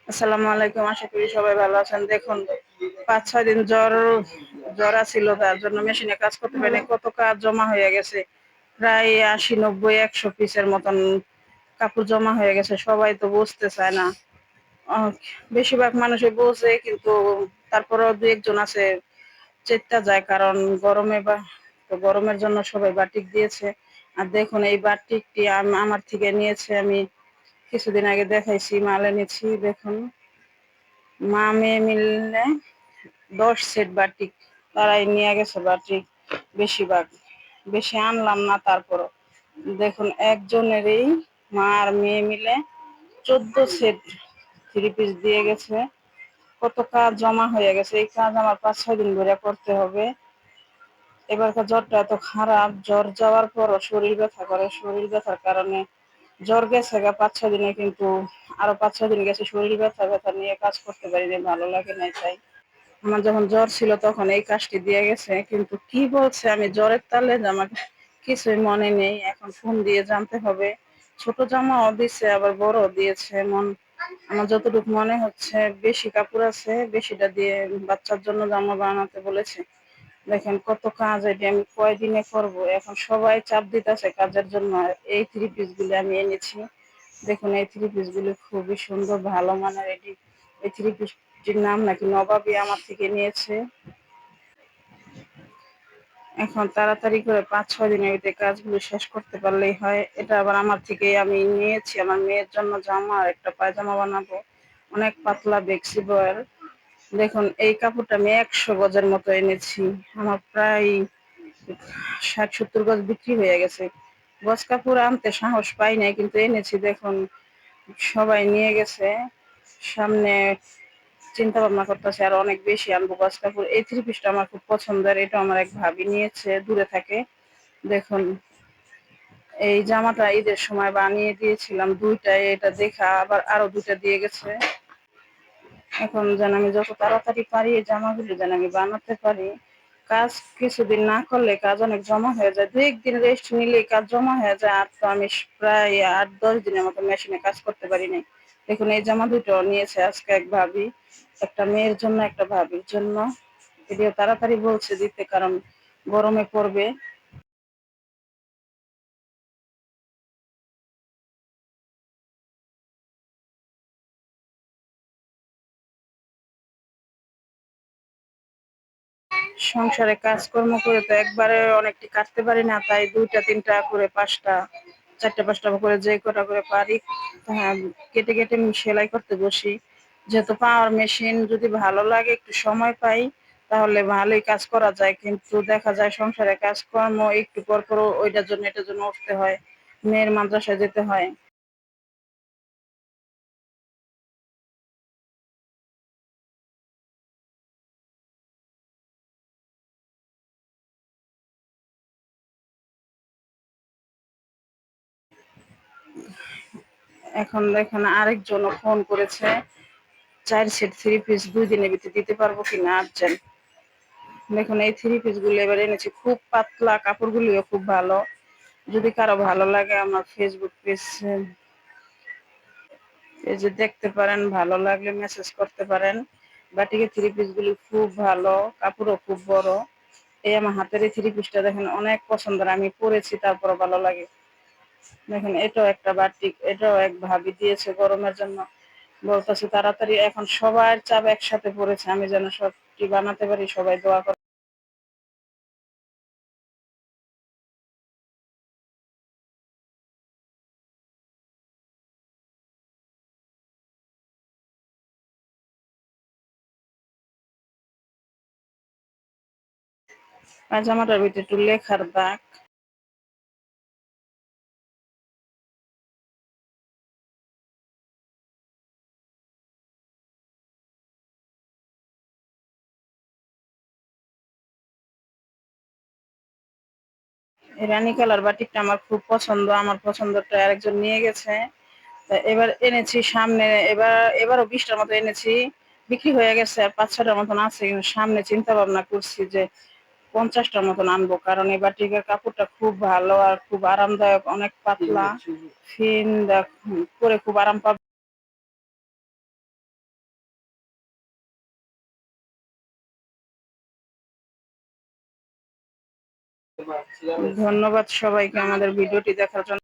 আসসালামু আলাইকুম। আশা করি সবাই ভালো আছেন। দেখুন ৫-৬ দিন জ্বর ছিল, তার জন্য মেশিনে কাজ করতে পারিনি। কত কাজ জমা হয়ে গেছে। প্রায় ৮০, ৯০, ১০০ পিসের মতন কাপড় জমা হয়ে গেছে। সবাই তো বুঝতে চায় না। অ বেশিরভাগ মানুষই বোঝে, কিন্তু তারপরেও ২-১ জন আছে চেইত্তা যায়। কারণ গরমের জন্য সবাই বাটিক দিয়েছে। আর দেখুন এই বাটিকটি আমার থেকে নিয়েছে। আমি কিছুদিন আগে দেখাইছি, মাল এনেছি। দেখুন মা-মেয়ে মিলে ১০ সেট বাটিক তারাই নিয়ে গেছে বাটিক বেশিরভাগ। বেশি আনলাম না তারপরও। দেখুন একজনেরই মা আর মেয়ে মিলে ১৪ সেট 3 পিস দিয়ে গেছে। কত কাজ জমা হয়ে গেছে। এই কাজ আমার ৫-৬ দিন ধরে করতে হবে। এবারকার জ্বরটা এত খারাপ, জ্বর যাওয়ার পরও শরীর ব্যথা করে। শরীর ব্যথার কারণে জ্বর গেছে গা ৫-৬ দিনে, কিন্তু আরো ৫-৬ দিন গেছে শরীর ব্যথা নিয়ে কাজ করতে পারিনি, ভালো লাগে নাই তাই। আমার যখন জ্বর ছিল তখন এই কাজটি দিয়ে গেছে, কিন্তু কি বলছে আমি জ্বরের তালে আমার কিছুই মনে নেই। এখন ফোন দিয়ে জানতে হবে। ছোট জামাও দিছে, আবার বড়ও দিয়েছে। আমার যতটুকু মনে হচ্ছে বেশি কাপড় আছে, বেশিটা দিয়ে বাচ্চার জন্য জামা বানাতে বলেছে। দেখেন কত কাজ, এটি আমি কয়দিনে করব। এখন সবাই চাপ দিতেছে কাজের জন্য। এই 3 পিস গুলি আমি এনেছি। দেখুন এই 3 পিস গুলি খুবই সুন্দর, ভালো মানের। এই 3 পিসটির নাম নাকি নবাবী আমার থেকে নিয়েছে। এখন তাড়াতাড়ি করে ৫-৬ দিনের ভিতরে কাজগুলো শেষ করতে পারলেই হয়। এটা আবার আমার থেকে আমি নিয়েছি আমার মেয়ের জন্য জামা আর একটা পায়জামা বানাবো। অনেক পাতলা বেক্সি বয়ের। দেখুন এই কাপড়টা আমি ১০০ গজের মতো এনেছি। আমার প্রায় ৬০-৭০ গজ বিক্রি হয়ে গেছে। গজ কাপড় আনতে সাহস পাই নাই, কিন্তু এনেছি। দেখুন সবাই নিয়ে গেছে। সামনে চিন্তা ভাবনা করতেছি আরো অনেক বেশি আনবো গজ কাপড়। এই 3 পিসটা আমার খুব পছন্দের। এটা আমার এক ভাবি নিয়েছে, দূরে থাকে। দেখুন এই জামাটা ঈদের সময় বানিয়ে দিয়েছিলাম ২টায়, এটা দেখা আবার আরো ২টা দিয়ে গেছে। এখন যেন আমি যত তাড়াতাড়ি পারি এই জামাগুলো যেন আমি বানাতে পারি। কাজ কিছুদিন না করলে কাজ অনেক জমা হয়ে যায়। ২-১ দিন রেস্ট নিলেই কাজ জমা হয়ে যায়। আর তো আমি প্রায় ৮-১০ দিনের মতো মেশিনে কাজ করতে পারি নাই। দেখুন এই জামা দুটো নিয়েছে আজকে এক ভাবি, একটা মেয়ের জন্য একটা ভাবির জন্য। এটিও তাড়াতাড়ি বলছে দিতে, কারণ গরমে পড়বে। সংসারে কাজকর্ম করে তো একবারে অনেকটি কাটতে পারি না, তাই ২টা ৩টা করে ৫টা ৪টা ৫টা করে যে কটা করে পারি, হ্যাঁ, কেটে কেটে আমি সেলাই করতে বসি। যেহেতু পাওয়ার মেশিন, যদি ভালো লাগে একটু সময় পাই তাহলে ভালোই কাজ করা যায়, কিন্তু দেখা যায় সংসারে কাজকর্ম একটু পর পর ওইটার জন্য এটার জন্য উঠতে হয়, মেয়ের মাদ্রাসায় যেতে হয়। এখন দেখেন আরেকজনও ফোন করেছে, ৪ সেট 3 পিস ২ দিনের ভিতরে দিতে পারবো কিনা আর্জেন্ট। দেখুন এই 3 পিস গুলো এবার এনেছি, খুব পাতলা, কাপড়গুলিও খুব ভালো। যদি কারো ভালো লাগে আমার ফেসবুক পেজে দেখতে পারেন, ভালো লাগলে মেসেজ করতে পারেন। বাটিকের 3 পিস গুলি খুব ভালো, কাপড়ও খুব বড়। এই আমার হাতের এই 3 পিসটা দেখেন অনেক পছন্দের, আমি পরেছি তারপরও ভালো লাগে। দেখেন এটাও একটা বাটিক, এটাও এক ভাবি দিয়েছে গরমের জন্য। বলতেছে তাড়াতাড়ি, এখন সবার চাপ একসাথে পড়েছে, আমি যেন সবটি বানাতে পারি। সবাই দোয়া করে। পায়জামাটার ভিতরে একটু লেখার দাগ। এই রানী কালার বাটিকটা আমার খুব পছন্দ। আমার পছন্দটা আরেকজন নিয়ে গেছে। তা এবার এনেছি সামনে, এবারও ২০টার মতো এনেছি। বিক্রি হয়ে গেছে আর ৫-৬টার মতন আছে, কিন্তু সামনে চিন্তা ভাবনা করছি যে ৫০টার মতন আনবো। কারণ এই বাটিকের কাপড়টা খুব ভালো আর খুব আরামদায়ক, অনেক পাতলা, পরে খুব আরাম পাবে। ধন্যবাদ সবাইকে আমাদের ভিডিওটি দেখার জন্য।